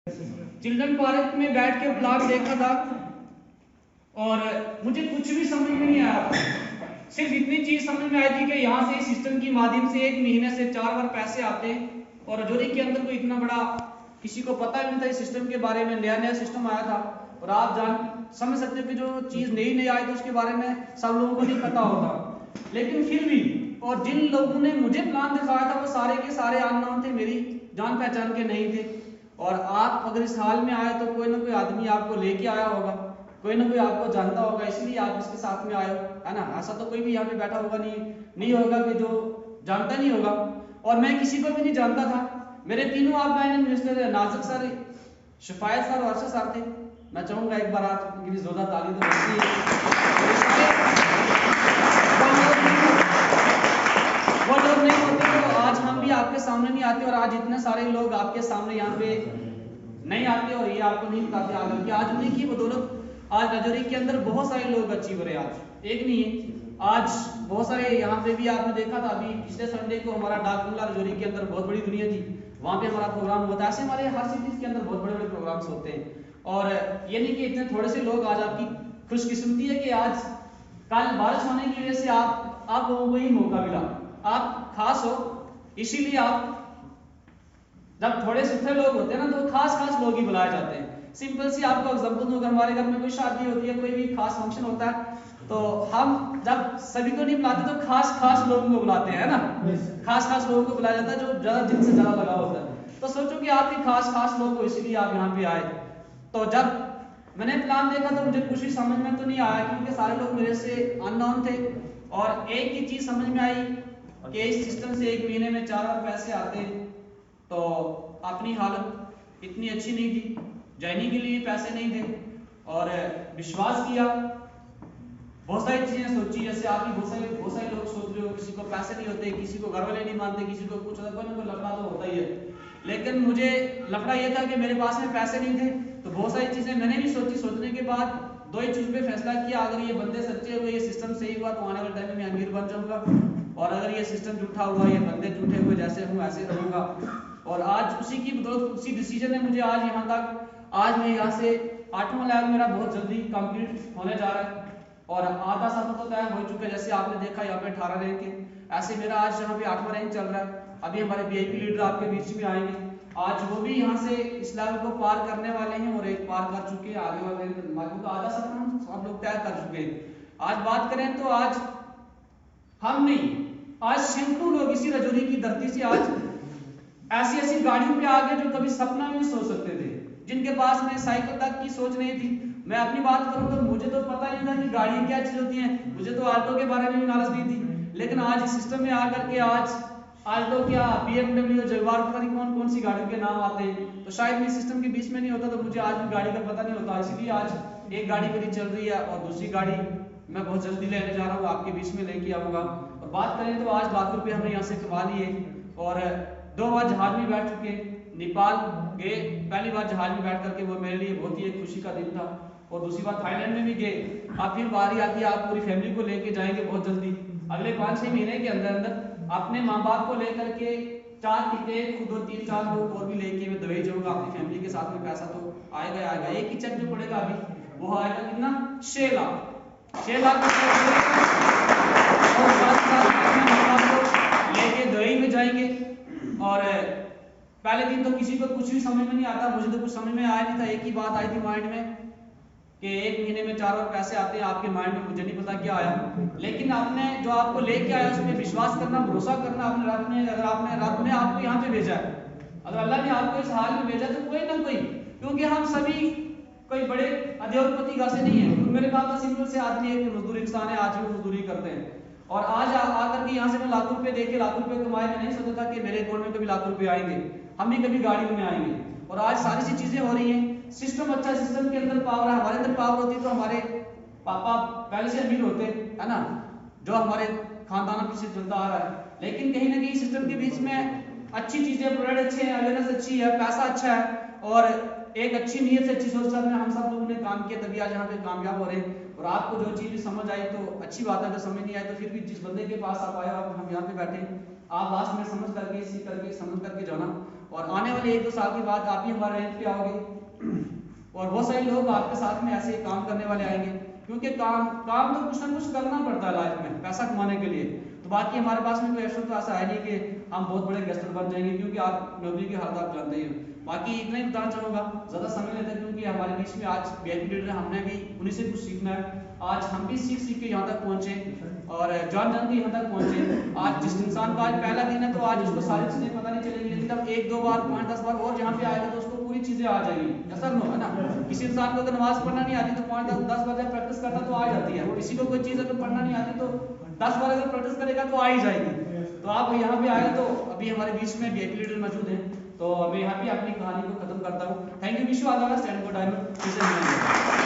Children park में बैठ के प्लाट देखा था और मुझे कुछ भी समझ में नहीं आया था। सिर्फ इतनी चीज समझ में आई थी कि यहाँ से सिस्टम की माध्यम से एक महीने से 4 बार पैसे आते हैं और रजौरी के अंदर कोई इतना बड़ा किसी को पता भी नहीं था इस सिस्टम के बारे में। नया नया सिस्टम आया था और आप समझ सकते हो कि जो चीज नई आई तो उसके बारे में सब लोगों को नहीं पता होता। लेकिन फिर भी और जिन लोगों ने मुझे प्लान दिखाया था वो सारे के सारे अननोन थे, मेरी जान पहचान के नहीं थे। और आप अगर इस हाल में आए तो कोई ना कोई आदमी आपको लेके आया होगा, कोई ना कोई आपको जानता होगा, इसलिए आप इसके साथ में आए हो, है ना। ऐसा तो कोई भी यहाँ पे बैठा होगा नहीं होगा कि जो जानता नहीं होगा। और मैं किसी को भी नहीं जानता था। मेरे तीनों आप गाइडेंस मिनिस्टर थे, नाज़िक सर, शफायत सर और अर्शद सर थे। मैं चाहूंगा एक बार आप उनके लिए जोरदार ताली दो। वो लोग नहीं होते तो आज हम भी आपके सामने नहीं आते और आज इतने सारे लोग आपके सामने यहाँ पे नहीं आते और ये आपको नहीं बताते आगे कि आज उन्हीं की बदौलत आज रजौरी के अंदर बहुत सारे लोग अचीवर है। आज एक नहीं है, आज बहुत सारे यहाँ पे भी आपने देखा था। अभी पिछले संडे को हमारा डाक बंगला रजौरी के अंदर बहुत बड़ी दुनिया थी, वहाँ पे हमारा प्रोग्राम हुआ था। ऐसे हमारे हर सिटीज के अंदर बहुत बड़े बड़े प्रोग्राम्स होते हैं और ये नहीं कि इतने थोड़े से लोग। आज आपकी खुशकिस्मती है कि आज कल बारिश होने की वजह से आप लोगों को ही मौका मिला, आप खास हो। इसीलिए आप जब थोड़े सुथरे लोग होते हैं ना तो खास लोग ही बुलाए जाते हैं। सिंपल सी आपको एग्जांपल दूं, अगर हमारे घर में कोई शादी होती है, कोई भी खास फंक्शन होता है तो हम जब सभी को नहीं बुलाते तो खास लोगों को बुलाते हैं ना। खास लोगों को बुलाया जाता है जो ज्यादा जिनसे ज्यादा लगा होता है। तो सोचो कि आप ही खास लोग हो, इसीलिए आप यहाँ पे आए। तो जब मैंने प्लान देखा तो मुझे कुछ भी समझ में तो नहीं आया क्योंकि सारे लोग मेरे से अननोन थे। और एक ही चीज समझ में आई कि इस सिस्टम से एक महीने में 4 बार पैसे आते हैं। तो अपनी हालत इतनी अच्छी नहीं थी, ज्वाइनिंग के लिए पैसे नहीं थे और विश्वास किया, बहुत सारी चीजें सोची। जैसे आप ही बहुत सारे लोग सोच रहे हो, किसी को पैसे नहीं होते, किसी को घर वाले नहीं मानते, किसी को कुछ होता, कोई ना कोई लफड़ा तो होता ही है। लेकिन मुझे लफड़ा यह था कि मेरे पास में पैसे नहीं थे। तो बहुत सारी चीजें मैंने भी सोची, सोचने के बाद दो ही चीज पे फैसला किया, अगर ये बंदे सच्चे हुए, ये सिस्टम सही हुआ तो आने वाले टाइम में अमीर बन जाऊंगा, और अगर ये सिस्टम झूठा हुआ, ये बंदे झूठे हुए, जैसे हूँ ऐसे रहूंगा। और आज उसी की बदौलत, उसी डिसीजन ने मुझे आज यहाँ तक, आज मैं यहाँ से 8वां लेवल मेरा बहुत जल्दी कंप्लीट होने जा रहा है और आधा सफर तो तय हो चुका है। जैसे आपने देखा यहाँ पे 18 रैंक है, ऐसे मेरा आज यहाँ पे 8वां रैंक चल रहा है। अभी हमारे वीआईपी लीडर आपके बीच में आएंगे, आज वो भी यहाँ से इस लेवल को पार करने वाले हैं और एक पार कर चुके हैं। आगे वाले तो आधा सफर हम सब लोग तय कर चुके हैं। आज बात करें तो आज हम नहीं, आज सैकड़ों लोग इसी रजौरी की धरती से आज ऐसी गाड़ियों पे आ गए जो कभी सपना में नहीं सोच सकते थे, जिनके पास में साइकिल तक की सोच नहीं थी। मैं अपनी बात करूं तो मुझे तो पता नहीं था कि गाड़ी क्या चीज होती है, मुझे तो ऑल्टो के बारे में भी नॉलेज नहीं थी। लेकिन आज इस सिस्टम में आकर के आज ऑल्टो क्या, BMW, जगुआर, पता नहीं कौन सी गाड़ियों के नाम आते हैं। तो शायद मैं सिस्टम के बीच में नहीं होता तो मुझे आज भी गाड़ी का पता नहीं होता। इसीलिए आज एक गाड़ी मेरी चल रही है और दूसरी गाड़ी मैं बहुत जल्दी लेने जा रहा हूँ, आपके बीच में लेके आऊंगा। और बात करें तो आज लाख रुपये हमने यहाँ से कमा लिए और 2 बार जहाज में बैठ चुके। नेपाल गए, पहली बार जहाज में बैठ करके वो मेरे लिए बहुत ही एक खुशी का दिन था। और दूसरी बार थाईलैंड में भी गए। अब फिर बारी आती है, आप पूरी फैमिली को लेके जाएंगे बहुत जल्दी, अगले 5-6 महीने के अंदर अपने माँ बाप को लेकर के 4 टिकट, खुद और 3-4 लोग और भी लेके मैं दुबई जाऊंगा अपनी फैमिली के साथ में। पैसा तो आएगा। एक ही चेक जो पड़ेगा अभी वो आएगा कितना, 6 लाख और लेके दुबई में जाएंगे। और पहले दिन तो किसी को कुछ भी समझ में नहीं आता, मुझे तो कुछ समझ में आया नहीं था। एक ही बात आई थी माइंड में कि एक महीने में 4 बार पैसे आते हैं आपके माइंड में, मुझे नहीं पता क्या आया। लेकिन आपने जो आपको लेके आया उसमें विश्वास करना, भरोसा करना। अपने रब ने, अगर आपने रब ने आपको यहाँ पे भेजा है, अगर अल्लाह ने आपको इस हाल में भेजा तो कोई ना कोई, क्योंकि हम सभी कोई बड़े उद्योगपति घर से नहीं है। मेरे पास तो सिंपल से आदमी है, मजदूर इंसान है, आज भी मजदूरी करते हैं। और आज आकर के यहाँ से मैं लाख रुपए देके लाख रुपए कमाए, मैं नहीं सोचा था कि मेरे अकाउंट में कभी लाख रुपए आएंगे, हम भी कभी गाड़ियों में आएंगे। और आज सारी सी चीजें हो रही हैं, सिस्टम अच्छा, सिस्टम के अंदर पावर है। हमारे अंदर पावर होती तो हमारे पापा पहले से अमीर होते, है ना, जो हमारे खानदान पीछे चलता आ रहा है। लेकिन कहीं ना कहीं सिस्टम के बीच में अच्छी चीजें, प्रोडक्ट अच्छे हैं, अवेयरनेस अच्छी है, पैसा अच्छा है और एक अच्छी नीयत से, अच्छी सोच से हम सब लोगों ने काम किया, तभी आज यहाँ पे कामयाब हो रहे हैं। और आपको जो चीज समझ आई तो अच्छी बात है, अगर समझ नहीं आई तो फिर भी जिस बंदे के पास आप आए, आप हम यहाँ पे बैठे, आप लास्ट में समझ करके, सीख करके, समझ करके जाना। और आने वाले 1-2 साल के बाद आप ही हमारे रैंक पे आओगे और बहुत सारे लोग आपके साथ में ऐसे काम करने वाले आएंगे, क्योंकि काम तो कुछ ना कुछ करना पड़ता है लाइफ में पैसा कमाने के लिए। तो बाकी हमारे पास में कोई ऑप्शन तो ऐसा है नहीं कि हम बहुत बड़े गेस्टर बन जाएंगे, क्योंकि आप नौकरी की हालत आप जानते ही हो। बाकी इतना ही बताना चाहूँगा, ज़्यादा समय लेता है क्योंकि हमारे बीच में आज वीआईपी लीडर है, हमने भी उन्हीं से कुछ सीखना है। आज हम भी सीख के यहाँ तक पहुँचे और जान के यहाँ तक पहुँचे। आज जिस इंसान का आज पहला दिन है तो आज उसको सारी चीज़ें पता नहीं चलेंगी, लेकिन जब 1-2 बार 5-10 बार और यहाँ पे आएगा तो उसको पूरी चीज़ें आ जाएंगी। ऐसा नो है ना, किसी इंसान को अगर नमाज पढ़ना नहीं आती तो 5-10 बार जब प्रैक्टिस करता तो आ जाती है। किसी को कोई चीज़ अगर पढ़ना नहीं आती तो 10 बार अगर प्रैक्टिस करेगा तो आ ही जाएगी। तो आप यहाँ पे आए तो अभी हमारे बीच में वीआईपी लीडर मौजूद हैं, तो मैं यहाँ पे अपनी कहानी को खत्म करता हूँ। Thank you, wish you all the best and good time.